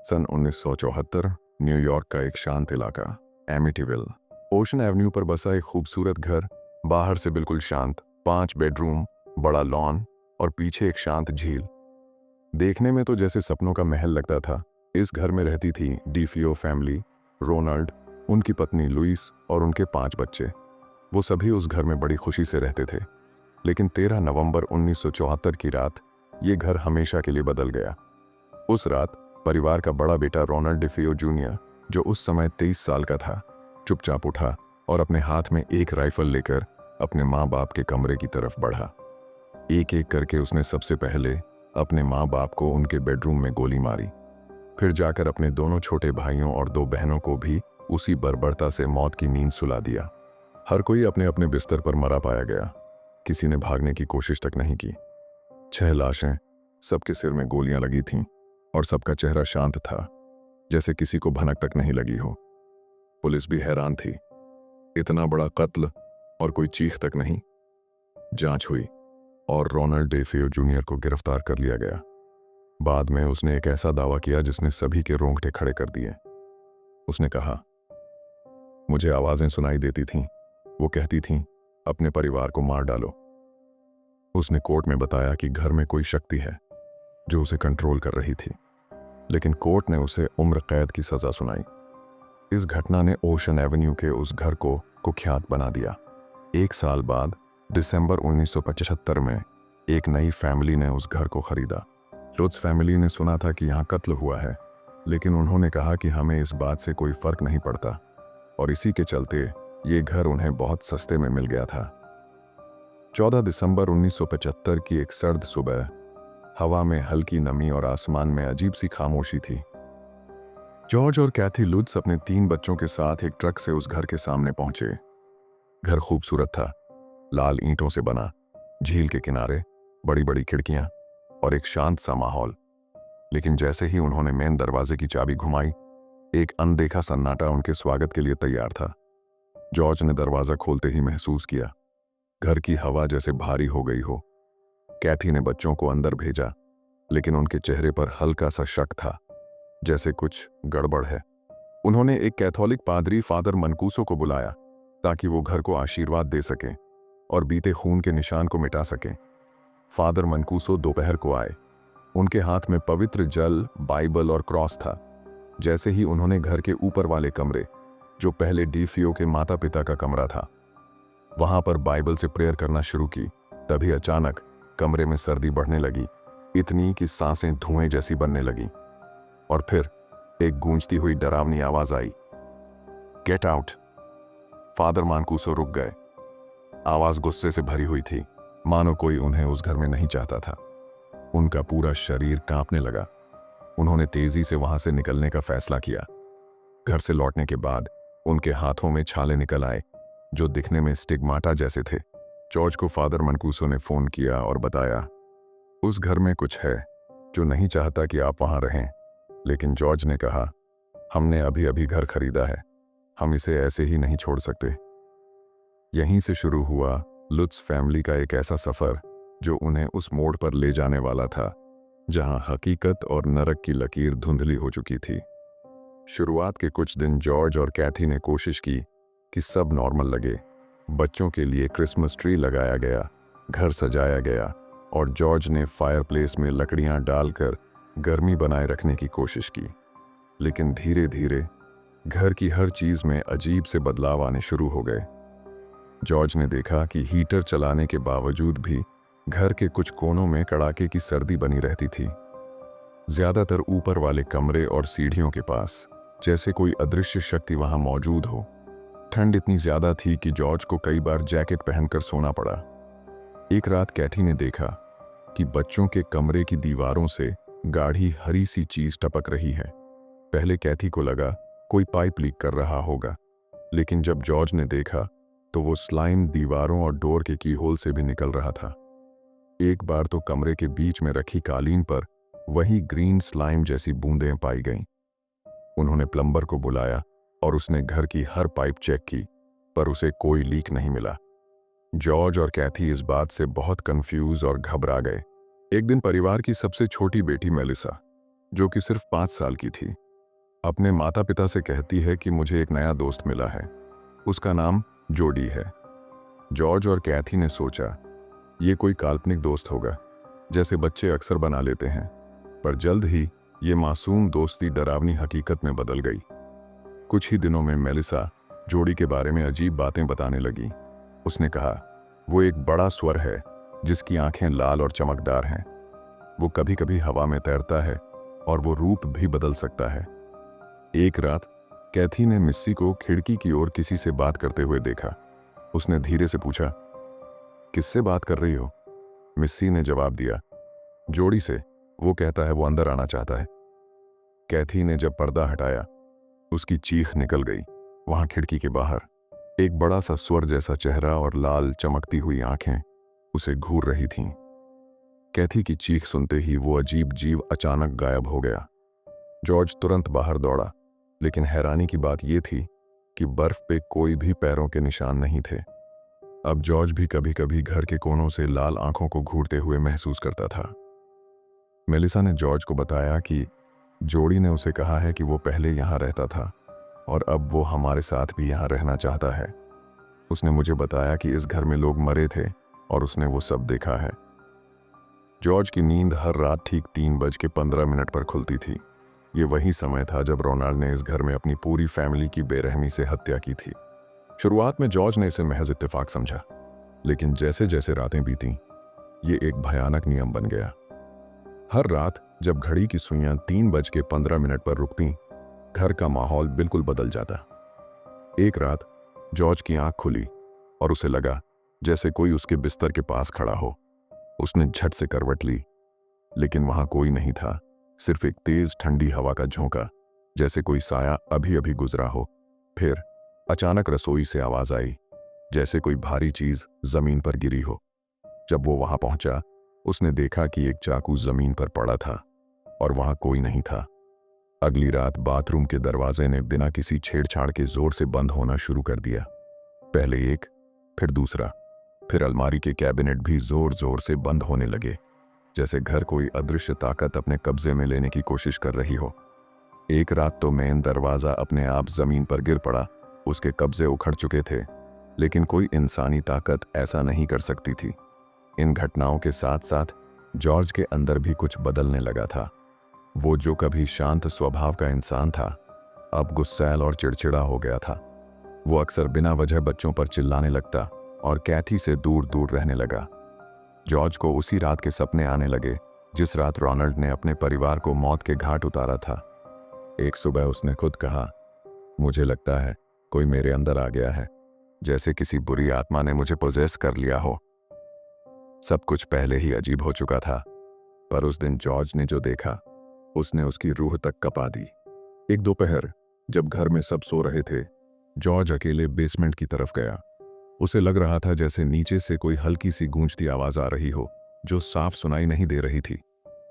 सन 1974 New York का एक शांत इलाका एमिटीविल। ओशन एवेन्यू पर बसा एक खूबसूरत घर, बाहर से बिल्कुल शांत, 5 बेडरूम, बड़ा लॉन और पीछे एक शांत झील। देखने में तो जैसे सपनों का महल लगता था। इस घर में रहती थी डीफियो फैमिली, रोनाल्ड, उनकी पत्नी लुइस और उनके 5 बच्चे। वो सभी उस घर में बड़ी खुशी से रहते थे। लेकिन 13 नवंबर 1974 की रात ये घर हमेशा के लिए बदल गया। उस रात परिवार का बड़ा बेटा रोनाल्ड डिफियो जूनियर, जो उस समय 23 साल का था, चुपचाप उठा और अपने हाथ में एक राइफल लेकर अपने माँ बाप के कमरे की तरफ बढ़ा। एक एक करके उसने सबसे पहले अपने माँ बाप को उनके बेडरूम में गोली मारी, फिर जाकर अपने दोनों छोटे भाइयों और 2 बहनों को भी उसी बर्बरता से मौत की नींद सुला दिया। हर कोई अपने अपने बिस्तर पर मरा पाया गया। किसी ने भागने की कोशिश तक नहीं की। 6 लाशें, सबके सिर में गोलियां लगी थीं और सबका चेहरा शांत था, जैसे किसी को भनक तक नहीं लगी हो। पुलिस भी हैरान थी, इतना बड़ा कत्ल और कोई चीख तक नहीं। जांच हुई और रोनाल्ड डेफियो जूनियर को गिरफ्तार कर लिया गया। बाद में उसने एक ऐसा दावा किया जिसने सभी के रोंगटे खड़े कर दिए। उसने कहा, मुझे आवाजें सुनाई देती थीं, वो कहती थीं, अपने परिवार को मार डालो। उसने कोर्ट में बताया कि घर में कोई शक्ति है जो उसे कंट्रोल कर रही थी, लेकिन कोर्ट ने उसे उम्र कैद की सजा सुनाई। इस घटना ने ओशन एवेन्यू के उस घर को कुख्यात बना दिया। 1 साल बाद दिसंबर 1975 में एक नई फैमिली ने उस घर को खरीदा। लुत्ज फैमिली ने सुना था कि यहाँ कत्ल हुआ है, लेकिन उन्होंने कहा कि हमें इस बात से कोई फर्क नहीं पड़ता, और इसी के चलते ये घर उन्हें बहुत सस्ते में मिल गया था। 14 दिसंबर 1975 की एक सर्द सुबह, हवा में हल्की नमी और आसमान में अजीब सी खामोशी थी। जॉर्ज और कैथी लुत्ज अपने 3 बच्चों के साथ एक ट्रक से उस घर के सामने पहुंचे। घर खूबसूरत था, लाल ईंटों से बना, झील के किनारे, बड़ी बड़ी खिड़कियां और एक शांत सा माहौल। लेकिन जैसे ही उन्होंने मेन दरवाजे की चाबी घुमाई, एक अनदेखा सन्नाटा उनके स्वागत के लिए तैयार था। जॉर्ज ने दरवाजा खोलते ही महसूस किया घर की हवा जैसे भारी हो गई हो। कैथी ने बच्चों को अंदर भेजा, लेकिन उनके चेहरे पर हल्का सा शक था, जैसे कुछ गड़बड़ है। उन्होंने एक कैथोलिक पादरी फादर मनकूसो को बुलाया ताकि वो घर को आशीर्वाद दे सकें और बीते खून के निशान को मिटा सकें। फादर मनकूसो दोपहर को आए। उनके हाथ में पवित्र जल, बाइबल और क्रॉस था। जैसे ही उन्होंने घर के ऊपर वाले कमरे, जो पहले डीफियो के माता पिता का कमरा था, वहां पर बाइबल से प्रेयर करना शुरू की, तभी अचानक कमरे में सर्दी बढ़ने लगी, इतनी कि सांसें धुएं जैसी बनने लगी। और फिर एक गूंजती हुई डरावनी आवाज आई, गेट आउट। फादर मानकूसो रुक गए। आवाज गुस्से से भरी हुई थी, मानो कोई उन्हें उस घर में नहीं चाहता था। उनका पूरा शरीर कांपने लगा। उन्होंने तेजी से वहां से निकलने का फैसला किया। घर से लौटने के बाद उनके हाथों में छाले निकल आए, जो दिखने में स्टिग्माटा जैसे थे। जॉर्ज को फादर मनकूसो ने फोन किया और बताया, उस घर में कुछ है जो नहीं चाहता कि आप वहां रहें। लेकिन जॉर्ज ने कहा, हमने अभी अभी घर खरीदा है, हम इसे ऐसे ही नहीं छोड़ सकते। यहीं से शुरू हुआ लुत्ज फैमिली का एक ऐसा सफर जो उन्हें उस मोड़ पर ले जाने वाला था जहां हकीकत और नरक की लकीर धुंधली हो चुकी थी। शुरुआत के कुछ दिन जॉर्ज और कैथी ने कोशिश की कि सब नॉर्मल लगे। बच्चों के लिए क्रिसमस ट्री लगाया गया, घर सजाया गया और जॉर्ज ने फायरप्लेस में लकड़ियां डालकर गर्मी बनाए रखने की कोशिश की। लेकिन धीरे धीरे घर की हर चीज में अजीब से बदलाव आने शुरू हो गए। जॉर्ज ने देखा कि हीटर चलाने के बावजूद भी घर के कुछ कोनों में कड़ाके की सर्दी बनी रहती थी, ज्यादातर ऊपर वाले कमरे और सीढ़ियों के पास, जैसे कोई अदृश्य शक्ति वहां मौजूद हो। ठंड इतनी ज्यादा थी कि जॉर्ज को कई बार जैकेट पहनकर सोना पड़ा। एक रात कैथी ने देखा कि बच्चों के कमरे की दीवारों से गाढ़ी हरी सी चीज टपक रही है। पहले कैथी को लगा कोई पाइप लीक कर रहा होगा, लेकिन जब जॉर्ज ने देखा तो वो स्लाइम दीवारों और डोर के कीहोल से भी निकल रहा था। एक बार तो कमरे के बीच में रखी कालीन पर वही ग्रीन स्लाइम जैसी बूंदें पाई गईं। उन्होंने प्लम्बर को बुलाया और उसने घर की हर पाइप चेक की, पर उसे कोई लीक नहीं मिला। जॉर्ज और कैथी इस बात से बहुत कंफ्यूज और घबरा गए। एक दिन परिवार की सबसे छोटी बेटी मेलिसा, जो कि सिर्फ 5 साल की थी, अपने माता पिता से कहती है कि मुझे एक नया दोस्त मिला है। उसका नाम जोडी है। जॉर्ज और कैथी ने सोचा ये कोई काल्पनिक दोस्त होगा, जैसे बच्चे अक्सर बना लेते हैं। पर जल्द ही ये मासूम दोस्ती डरावनी हकीकत में बदल गई। कुछ ही दिनों में मेलिसा जोडी के बारे में अजीब बातें बताने लगी। उसने कहा, वो एक बड़ा स्वर है जिसकी आंखें लाल और चमकदार हैं। वो कभी कभी हवा में तैरता है और वो रूप भी बदल सकता है। एक रात कैथी ने मिस्सी को खिड़की की ओर किसी से बात करते हुए देखा। उसने धीरे से पूछा, किससे बात कर रही हो? मिस्सी ने जवाब दिया, जोडी से। वो कहता है वो अंदर आना चाहता है। कैथी ने जब पर्दा हटाया, उसकी चीख निकल गई। वहां खिड़की के बाहर एक बड़ा सा स्वर जैसा चेहरा और लाल चमकती हुई आंखें उसे घूर रही थीं। कैथी की चीख सुनते ही वो अजीब जीव अचानक गायब हो गया। जॉर्ज तुरंत बाहर दौड़ा, लेकिन हैरानी की बात यह थी कि बर्फ पे कोई भी पैरों के निशान नहीं थे। अब जॉर्ज भी कभी कभी घर के कोनों से लाल आंखों को घूरते हुए महसूस करता था। मेलिसा ने जॉर्ज को बताया कि जोडी ने उसे कहा है कि वो पहले यहाँ रहता था और अब वो हमारे साथ भी यहाँ रहना चाहता है। उसने मुझे बताया कि इस घर में लोग मरे थे और उसने वो सब देखा है। जॉर्ज की नींद हर रात ठीक 3:15 पर खुलती थी। ये वही समय था जब रोनाल्ड ने इस घर में अपनी पूरी फैमिली की बेरहमी से हत्या की थी। शुरुआत में जॉर्ज ने इसे महज इत्तेफाक समझा, लेकिन जैसे जैसे रातें बीतीं, ये एक भयानक नियम बन गया। हर रात जब घड़ी की सुइयां 3:15 पर रुकतीं, घर का माहौल बिल्कुल बदल जाता। एक रात जॉर्ज की आंख खुली और उसे लगा जैसे कोई उसके बिस्तर के पास खड़ा हो। उसने झट से करवट ली, लेकिन वहां कोई नहीं था, सिर्फ एक तेज ठंडी हवा का झोंका, जैसे कोई साया अभी अभी गुजरा हो। फिर अचानक रसोई से आवाज आई, जैसे कोई भारी चीज जमीन पर गिरी हो। जब वो वहां पहुंचा, उसने देखा कि एक चाकू जमीन पर पड़ा था और वहां कोई नहीं था। अगली रात बाथरूम के दरवाजे ने बिना किसी छेड़छाड़ के जोर से बंद होना शुरू कर दिया। पहले एक, फिर दूसरा, फिर अलमारी के कैबिनेट भी जोर जोर से बंद होने लगे, जैसे घर कोई अदृश्य ताकत अपने कब्जे में लेने की कोशिश कर रही हो। एक रात तो मेन दरवाजा अपने आप जमीन पर गिर पड़ा। उसके कब्जे उखड़ चुके थे, लेकिन कोई इंसानी ताकत ऐसा नहीं कर सकती थी। इन घटनाओं के साथ साथ जॉर्ज के अंदर भी कुछ बदलने लगा था। वो जो कभी शांत स्वभाव का इंसान था, अब गुस्सैल और चिड़चिड़ा हो गया था। वो अक्सर बिना वजह बच्चों पर चिल्लाने लगता और कैथी से दूर दूर रहने लगा। जॉर्ज को उसी रात के सपने आने लगे जिस रात रोनाल्ड ने अपने परिवार को मौत के घाट उतारा था। एक सुबह उसने खुद कहा, मुझे लगता है कोई मेरे अंदर आ गया है, जैसे किसी बुरी आत्मा ने मुझे पोजेस कर लिया हो। सब कुछ पहले ही अजीब हो चुका था, पर उस दिन जॉर्ज ने जो देखा, उसने उसकी रूह तक कपा दी। एक दोपहर जब घर में सब सो रहे थे, जॉर्ज अकेले बेसमेंट की तरफ गया। उसे लग रहा था जैसे नीचे से कोई हल्की सी गूंजती आवाज आ रही हो, जो साफ सुनाई नहीं दे रही थी,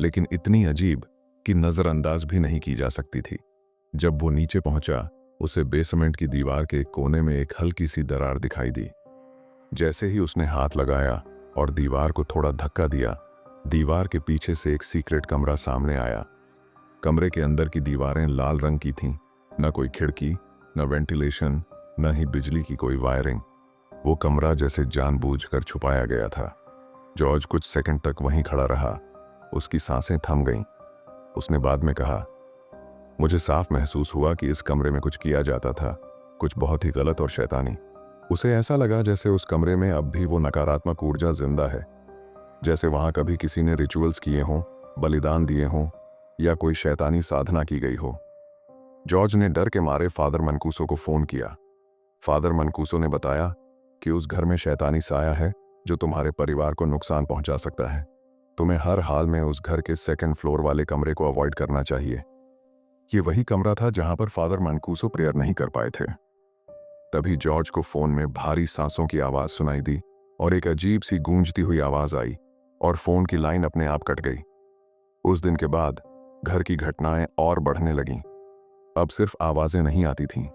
लेकिन इतनी अजीब कि नजरअंदाज भी नहीं की जा सकती थी। जब वो नीचे पहुंचा, उसे बेसमेंट की दीवार के कोने में एक हल्की सी दरार दिखाई दी। जैसे ही उसने हाथ लगाया और दीवार को थोड़ा धक्का दिया, दीवार के पीछे से एक सीक्रेट कमरा सामने आया। कमरे के अंदर की दीवारें लाल रंग की थीं, न कोई खिड़की, न वेंटिलेशन, न ही बिजली की कोई वायरिंग। वो कमरा जैसे जानबूझकर छुपाया गया था। जॉर्ज कुछ सेकंड तक वहीं खड़ा रहा। उसकी सांसें थम गईं। उसने बाद में कहा, मुझे साफ महसूस हुआ कि इस कमरे में कुछ किया जाता था, कुछ बहुत ही गलत और शैतानी। उसे ऐसा लगा जैसे उस कमरे में अब भी वो नकारात्मक ऊर्जा जिंदा है, जैसे वहां कभी किसी ने रिचुअल्स किए हों, बलिदान दिए हों, या कोई शैतानी साधना की गई हो। जॉर्ज ने डर के मारे फादर मनकूसो को फोन किया। फादर मनकूसो ने बताया कि उस घर में शैतानी साया है जो तुम्हारे परिवार को नुकसान पहुंचा सकता है। तुम्हें हर हाल में उस घर के सेकंड फ्लोर वाले कमरे को अवॉइड करना चाहिए। ये वही कमरा था जहां पर फादर मनकूसो प्रेयर नहीं कर पाए थे। तभी जॉर्ज को फोन में भारी सांसों की आवाज सुनाई दी और एक अजीब सी गूंजती हुई आवाज आई और फोन की लाइन अपने आप कट गई। उस दिन के बाद घर की घटनाएं और बढ़ने लगीं। अब सिर्फ आवाजें नहीं आती थीं,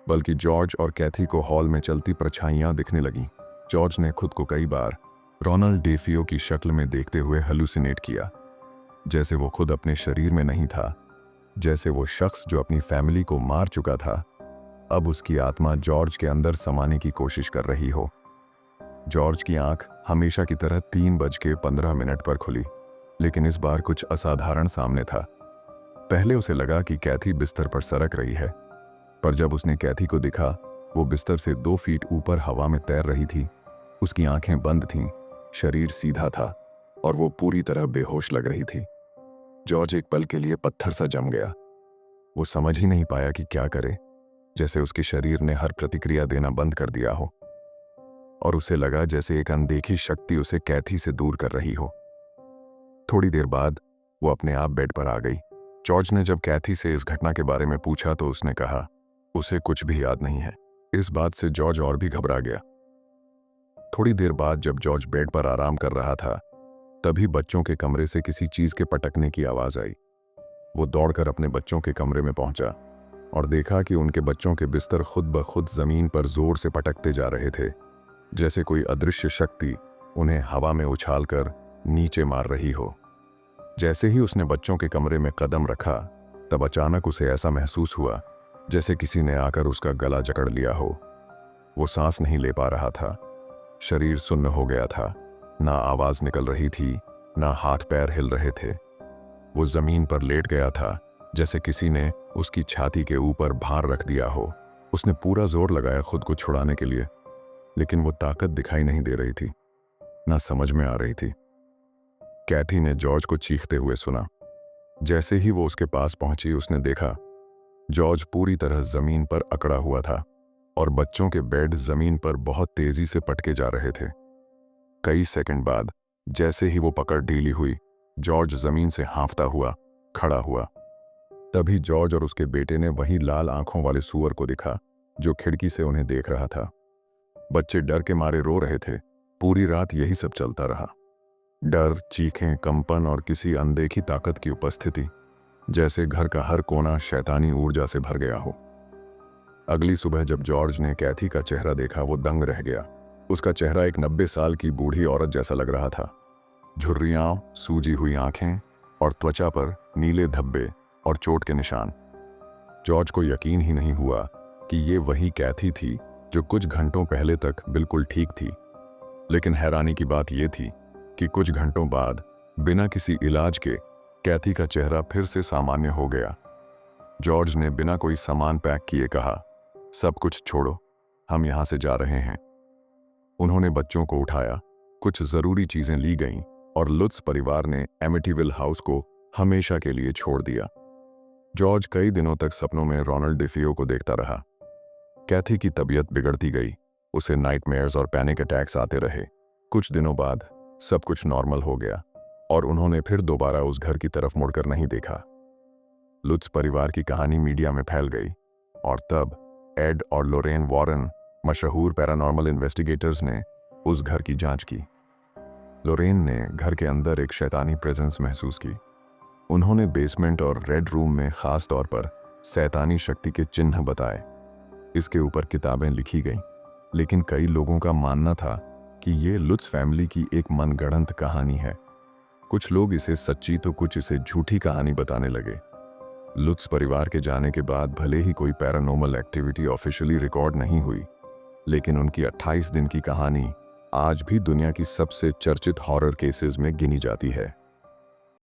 बल्कि जॉर्ज और कैथी को हॉल में चलती परछाइयां दिखने लगीं। जॉर्ज ने खुद को कई बार रोनाल्ड डेफियो की शक्ल में देखते हुए हेलुसिनेट किया। जैसे वो खुद अपने शरीर में नहीं था, जैसे वो शख्स जो अपनी फैमिली को मार चुका था अब उसकी आत्मा जॉर्ज के अंदर समाने की कोशिश कर रही हो। जॉर्ज की आंख हमेशा की तरह 3:15 पर खुली, लेकिन इस बार कुछ असाधारण सामने था। पहले उसे लगा कि कैथी बिस्तर पर सरक रही है, पर जब उसने कैथी को दिखा, वो बिस्तर से 2 फीट ऊपर हवा में तैर रही थी। उसकी आंखें बंद थीं, शरीर सीधा था और वो पूरी तरह बेहोश लग रही थी। जॉर्ज एक पल के लिए पत्थर सा जम गया। वो समझ ही नहीं पाया कि क्या करे, जैसे उसके शरीर ने हर प्रतिक्रिया देना बंद कर दिया हो और उसे लगा जैसे एक अनदेखी शक्ति उसे कैथी से दूर कर रही हो। थोड़ी देर बाद वो अपने आप बेड पर आ गई। जॉर्ज ने जब कैथी से इस घटना के बारे में पूछा तो उसने कहा उसे कुछ भी याद नहीं है। इस बात से जॉर्ज और भी घबरा गया। थोड़ी देर बाद जब जॉर्ज बेड पर आराम कर रहा था, तभी बच्चों के कमरे से किसी चीज के पटकने की आवाज आई। वो दौड़कर अपने बच्चों के कमरे में पहुंचा और देखा कि उनके बच्चों के बिस्तर खुद ब खुद जमीन पर जोर से पटकते जा रहे थे, जैसे कोई अदृश्य शक्ति उन्हें हवा में उछालकर नीचे मार रही हो। जैसे ही उसने बच्चों के कमरे में कदम रखा, तब अचानक उसे ऐसा महसूस हुआ जैसे किसी ने आकर उसका गला जकड़ लिया हो। वो सांस नहीं ले पा रहा था, शरीर सुन्न हो गया था, ना आवाज निकल रही थी, ना हाथ पैर हिल रहे थे। वो जमीन पर लेट गया था, जैसे किसी ने उसकी छाती के ऊपर भार रख दिया हो। उसने पूरा जोर लगाया खुद को छुड़ाने के लिए, लेकिन वो ताकत दिखाई नहीं दे रही थी, ना समझ में आ रही थी। कैथी ने जॉर्ज को चीखते हुए सुना। जैसे ही वो उसके पास पहुंची, उसने देखा जॉर्ज पूरी तरह जमीन पर अकड़ा हुआ था और बच्चों के बेड जमीन पर बहुत तेजी से पटके जा रहे थे। कई सेकंड बाद जैसे ही वो पकड़ ढीली हुई, जॉर्ज जमीन से हांफता हुआ खड़ा हुआ। तभी जॉर्ज और उसके बेटे ने वही लाल आंखों वाले सूअर को देखा जो खिड़की से उन्हें देख रहा था। बच्चे डर के मारे रो रहे थे। पूरी रात यही सब चलता रहा, डर, चीखें, कंपन और किसी अनदेखी ताकत की उपस्थिति, जैसे घर का हर कोना शैतानी ऊर्जा से भर गया हो। अगली सुबह जब जॉर्ज ने कैथी का चेहरा देखा, वो दंग रह गया। उसका चेहरा एक 90 साल की बूढ़ी औरत जैसा लग रहा था। झुर्रियां, सूजी हुई आंखें और त्वचा पर नीले धब्बे और चोट के निशान। जॉर्ज को यकीन ही नहीं हुआ कि ये वही कैथी थी जो कुछ घंटों पहले तक बिल्कुल ठीक थी। लेकिन हैरानी की बात यह थी कि कुछ घंटों बाद बिना किसी इलाज के कैथी का चेहरा फिर से सामान्य हो गया। जॉर्ज ने बिना कोई सामान पैक किए कहा, सब कुछ छोड़ो, हम यहां से जा रहे हैं। उन्होंने बच्चों को उठाया, कुछ जरूरी चीजें ली गईं और लुत्स परिवार ने एमिटीविल हाउस को हमेशा के लिए छोड़ दिया। जॉर्ज कई दिनों तक सपनों में रोनाल्ड डिफियो को देखता रहा। कैथी की तबीयत बिगड़ती गई, उसे नाइटमेयर्स और पैनिक अटैक्स आते रहे। कुछ दिनों बाद सब कुछ नॉर्मल हो गया और उन्होंने फिर दोबारा उस घर की तरफ मुड़कर नहीं देखा। लुत्स परिवार की कहानी मीडिया में फैल गई और तब एड और लोरेन वॉरेन, मशहूर पैरानॉर्मल इन्वेस्टिगेटर्स ने उस घर की जांच की। लोरेन ने घर के अंदर एक शैतानी प्रेजेंस महसूस की। उन्होंने बेसमेंट और रेड रूम में खास तौर पर शैतानी शक्ति के चिन्ह बताए। इसके ऊपर किताबें लिखी गईं, लेकिन कई लोगों का मानना था कि ये लुत्स फैमिली की एक मनगढ़ंत कहानी है। कुछ लोग इसे सच्ची तो कुछ इसे झूठी कहानी बताने लगे। लुत्स परिवार के जाने के बाद भले ही कोई पैरानॉर्मल एक्टिविटी ऑफिशियली रिकॉर्ड नहीं हुई, लेकिन उनकी 28 दिन की कहानी आज भी दुनिया की सबसे चर्चित हॉरर केसेस में गिनी जाती है।